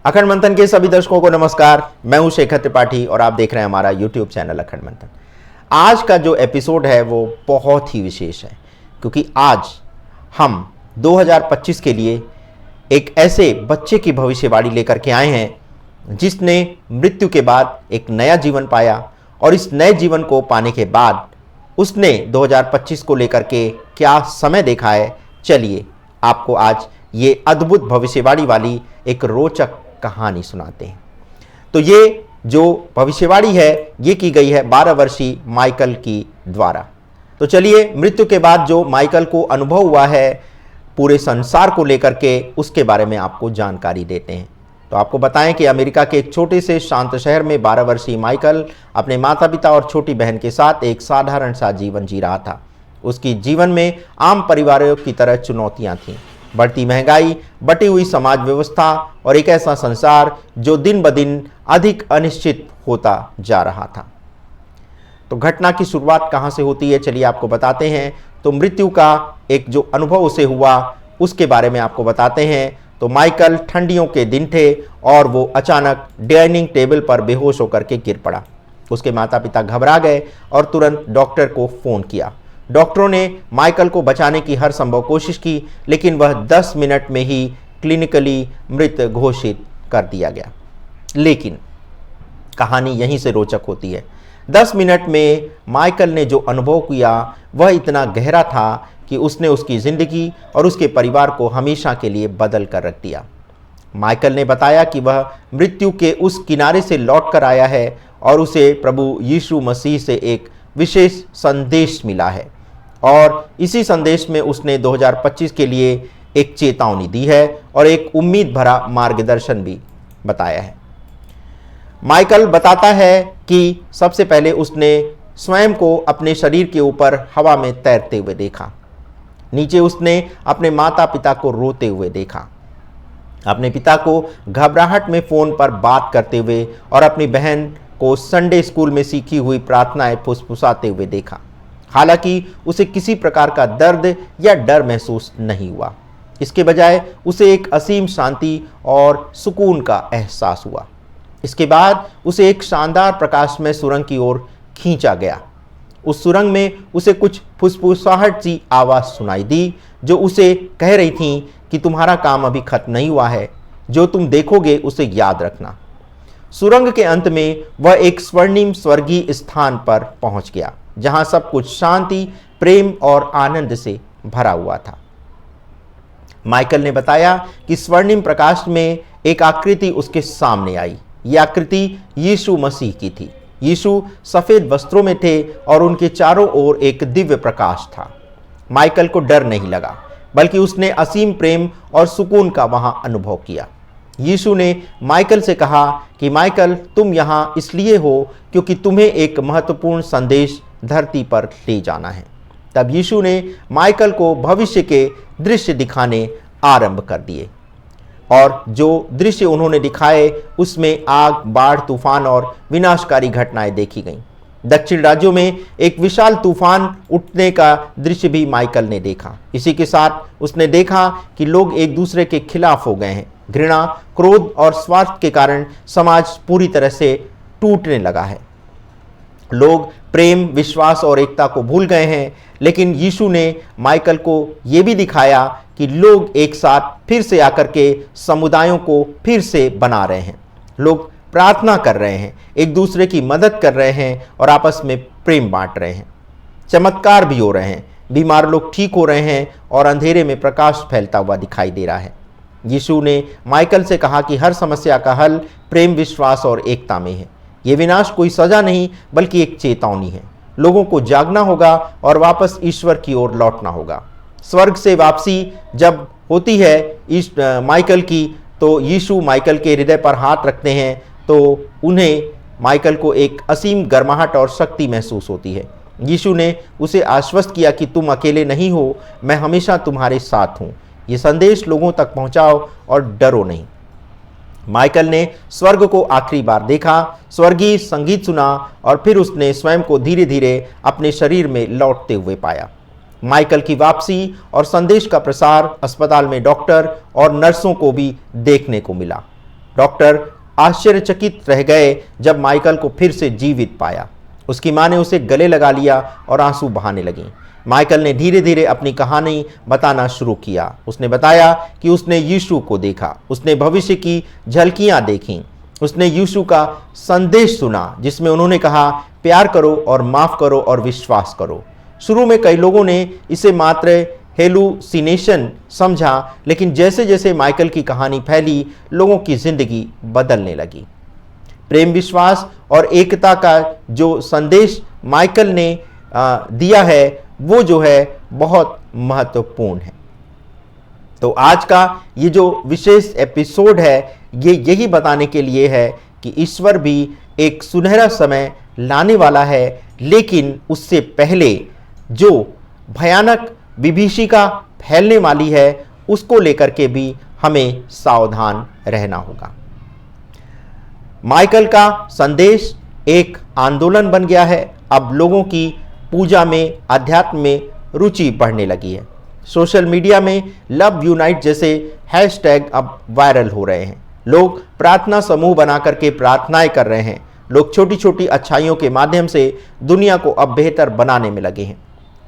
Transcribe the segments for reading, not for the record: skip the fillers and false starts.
अखंड मंथन के सभी दर्शकों को नमस्कार। मैं हूं शेखर त्रिपाठी और आप देख रहे हैं हमारा यूट्यूब चैनल अखंड मंथन। आज का जो एपिसोड है वो बहुत ही विशेष है, क्योंकि आज हम 2025 के लिए एक ऐसे बच्चे की भविष्यवाणी लेकर के आए हैं जिसने मृत्यु के बाद एक नया जीवन पाया, और इस नए जीवन को पाने के बाद उसने 2025 को लेकर के क्या समय देखा है। चलिए आपको आज ये अद्भुत भविष्यवाणी वाली एक रोचक कहानी सुनाते हैं। तो ये जो भविष्यवाणी है ये की गई है 12 वर्षीय माइकल की द्वारा। तो चलिए मृत्यु के बाद जो माइकल को अनुभव हुआ है पूरे संसार को लेकर के, उसके बारे में आपको जानकारी देते हैं। तो आपको बताएं कि अमेरिका के एक छोटे से शांत शहर में 12 वर्षीय माइकल अपने माता पिता और छोटी बहन के साथ एक साधारण सा जीवन जी रहा था। उसकी जीवन में आम परिवारों की तरह चुनौतियां थीं। बढ़ती महंगाई, बटी हुई समाज व्यवस्था और एक ऐसा संसार जो दिन ब दिन अधिक अनिश्चित होता जा रहा था। तो घटना की शुरुआत कहां से होती है, चलिए आपको बताते हैं। तो मृत्यु का एक जो अनुभव उसे हुआ उसके बारे में आपको बताते हैं। तो माइकल ठंडियों के दिन थे और वो अचानक डाइनिंग टेबल पर बेहोश होकर के गिर पड़ा। उसके माता पिता घबरा गए और तुरंत डॉक्टर को फोन किया। डॉक्टरों ने माइकल को बचाने की हर संभव कोशिश की, लेकिन वह 10 मिनट में ही क्लिनिकली मृत घोषित कर दिया गया। लेकिन कहानी यहीं से रोचक होती है। 10 मिनट में माइकल ने जो अनुभव किया वह इतना गहरा था कि उसने उसकी ज़िंदगी और उसके परिवार को हमेशा के लिए बदल कर रख दिया। माइकल ने बताया कि वह मृत्यु के उस किनारे से लौट कर आया है और उसे प्रभु यीशु मसीह से एक विशेष संदेश मिला है, और इसी संदेश में उसने 2025 के लिए एक चेतावनी दी है और एक उम्मीद भरा मार्गदर्शन भी बताया है। माइकल बताता है कि सबसे पहले उसने स्वयं को अपने शरीर के ऊपर हवा में तैरते हुए देखा। नीचे उसने अपने माता पिता को रोते हुए देखा, अपने पिता को घबराहट में फोन पर बात करते हुए और अपनी बहन को संडे स्कूल में सीखी हुई प्रार्थनाएं फुसफुसाते हुए देखा। हालांकि उसे किसी प्रकार का दर्द या डर महसूस नहीं हुआ। इसके बजाय उसे एक असीम शांति और सुकून का एहसास हुआ। इसके बाद उसे एक शानदार प्रकाशमय सुरंग की ओर खींचा गया। उस सुरंग में उसे कुछ फुसफुसाहट सी आवाज़ सुनाई दी जो उसे कह रही थी कि तुम्हारा काम अभी खत्म नहीं हुआ है, जो तुम देखोगे उसे याद रखना। सुरंग के अंत में वह एक स्वर्णिम स्वर्गीय स्थान पर पहुंच गया, जहां सब कुछ शांति, प्रेम और आनंद से भरा हुआ था। माइकल ने बताया कि स्वर्णिम प्रकाश में एक आकृति उसके सामने आई। यह आकृति यीशु मसीह की थी। यीशु सफेद वस्त्रों में थे और उनके चारों ओर एक दिव्य प्रकाश था। माइकल को डर नहीं लगा, बल्कि उसने असीम प्रेम और सुकून का वहां अनुभव किया। यीशु ने माइकल से कहा कि माइकल, तुम यहाँ इसलिए हो क्योंकि तुम्हें एक महत्वपूर्ण संदेश धरती पर ले जाना है। तब यीशु ने माइकल को भविष्य के दृश्य दिखाने आरंभ कर दिए, और जो दृश्य उन्होंने दिखाए उसमें आग, बाढ़, तूफान और विनाशकारी घटनाएं देखी गईं। दक्षिण राज्यों में एक विशाल तूफान उठने का दृश्य भी माइकल ने देखा। इसी के साथ उसने देखा कि लोग एक दूसरे के खिलाफ हो गए हैं। घृणा, क्रोध और स्वार्थ के कारण समाज पूरी तरह से टूटने लगा है। लोग प्रेम, विश्वास और एकता को भूल गए हैं। लेकिन यीशु ने माइकल को यह भी दिखाया कि लोग एक साथ फिर से आकर के समुदायों को फिर से बना रहे हैं। लोग प्रार्थना कर रहे हैं, एक दूसरे की मदद कर रहे हैं और आपस में प्रेम बांट रहे हैं। चमत्कार भी हो रहे हैं, बीमार लोग ठीक हो रहे हैं और अंधेरे में प्रकाश फैलता हुआ दिखाई दे रहा है। यीशु ने माइकल से कहा कि हर समस्या का हल प्रेम, विश्वास और एकता में है। ये विनाश कोई सजा नहीं, बल्कि एक चेतावनी है। लोगों को जागना होगा और वापस ईश्वर की ओर लौटना होगा। स्वर्ग से वापसी जब होती है माइकल की, तो यीशु माइकल के हृदय पर हाथ रखते हैं तो उन्हें माइकल को एक असीम गर्माहट और शक्ति महसूस होती है। यीशु ने उसे आश्वस्त किया कि तुम अकेले नहीं हो, मैं हमेशा तुम्हारे साथ हूँ। ये संदेश लोगों तक पहुँचाओ और डरो नहीं। माइकल ने स्वर्ग को आखिरी बार देखा, स्वर्गीय संगीत सुना और फिर उसने स्वयं को धीरे धीरे अपने शरीर में लौटते हुए पाया। माइकल की वापसी और संदेश का प्रसार अस्पताल में डॉक्टर और नर्सों को भी देखने को मिला। डॉक्टर आश्चर्यचकित रह गए जब माइकल को फिर से जीवित पाया। उसकी मां ने उसे गले लगा लिया और आंसू बहाने लगी। माइकल ने धीरे धीरे अपनी कहानी बताना शुरू किया। उसने बताया कि उसने यीशु को देखा, उसने भविष्य की झलकियां देखीं, उसने यीशु का संदेश सुना जिसमें उन्होंने कहा प्यार करो और माफ करो और विश्वास करो। शुरू में कई लोगों ने इसे मात्र हेलुसिनेशन समझा, लेकिन जैसे जैसे माइकल की कहानी फैली, लोगों की जिंदगी बदलने लगी। प्रेम, विश्वास और एकता का जो संदेश माइकल ने दिया है वो जो है बहुत महत्वपूर्ण है। तो आज का ये जो विशेष एपिसोड है ये यही बताने के लिए है कि ईश्वर भी एक सुनहरा समय लाने वाला है, लेकिन उससे पहले जो भयानक विभीषिका फैलने वाली है उसको लेकर के भी हमें सावधान रहना होगा। माइकल का संदेश एक आंदोलन बन गया है। अब लोगों की पूजा में, अध्यात्म में रुचि बढ़ने लगी है। सोशल मीडिया में लव यूनाइट जैसे हैशटैग अब वायरल हो रहे हैं। लोग प्रार्थना समूह बना करके प्रार्थनाएं कर रहे हैं। लोग छोटी छोटी अच्छाइयों के माध्यम से दुनिया को अब बेहतर बनाने में लगे हैं।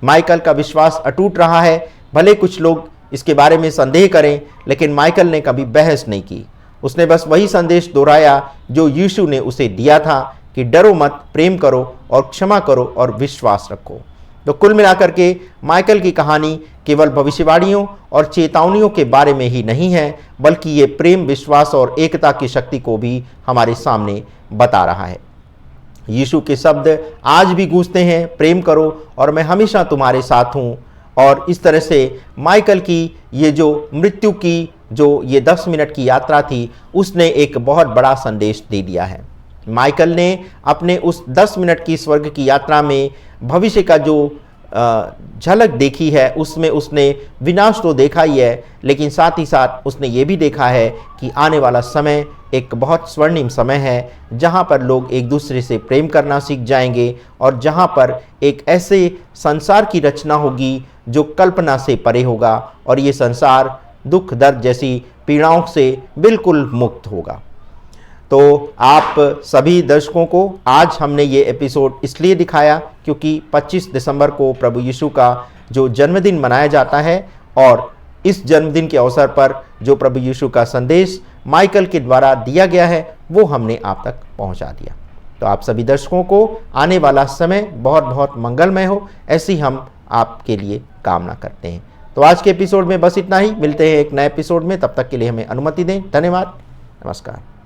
माइकल का विश्वास अटूट रहा है। भले कुछ लोग इसके बारे में संदेह करें, लेकिन माइकल ने कभी बहस नहीं की। उसने बस वही संदेश दोहराया जो यीशु ने उसे दिया था कि डरो मत, प्रेम करो और क्षमा करो और विश्वास रखो। तो कुल मिलाकर के माइकल की कहानी केवल भविष्यवाणियों और चेतावनियों के बारे में ही नहीं है, बल्कि ये प्रेम, विश्वास और एकता की शक्ति को भी हमारे सामने बता रहा है। यीशु के शब्द आज भी गूंजते हैं, प्रेम करो और मैं हमेशा तुम्हारे साथ हूँ। और इस तरह से माइकल की ये जो मृत्यु की जो ये 10 मिनट की यात्रा थी, उसने एक बहुत बड़ा संदेश दे दिया है। माइकल ने अपने उस 10 मिनट की स्वर्ग की यात्रा में भविष्य का जो झलक देखी है, उसमें उसने विनाश तो देखा ही है, लेकिन साथ ही साथ उसने ये भी देखा है कि आने वाला समय एक बहुत स्वर्णिम समय है, जहाँ पर लोग एक दूसरे से प्रेम करना सीख जाएंगे और जहाँ पर एक ऐसे संसार की रचना होगी जो कल्पना से परे होगा और ये संसार दुख, दर्द जैसी पीड़ाओं से बिल्कुल मुक्त होगा। तो आप सभी दर्शकों को आज हमने ये एपिसोड इसलिए दिखाया क्योंकि 25 दिसंबर को प्रभु यीशु का जो जन्मदिन मनाया जाता है और इस जन्मदिन के अवसर पर जो प्रभु यीशु का संदेश माइकल के द्वारा दिया गया है वो हमने आप तक पहुंचा दिया। तो आप सभी दर्शकों को आने वाला समय बहुत बहुत मंगलमय हो, ऐसी हम आपके लिए कामना करते हैं। तो आज के एपिसोड में बस इतना ही। मिलते हैं एक नए एपिसोड में, तब तक के लिए हमें अनुमति दें। धन्यवाद, नमस्कार।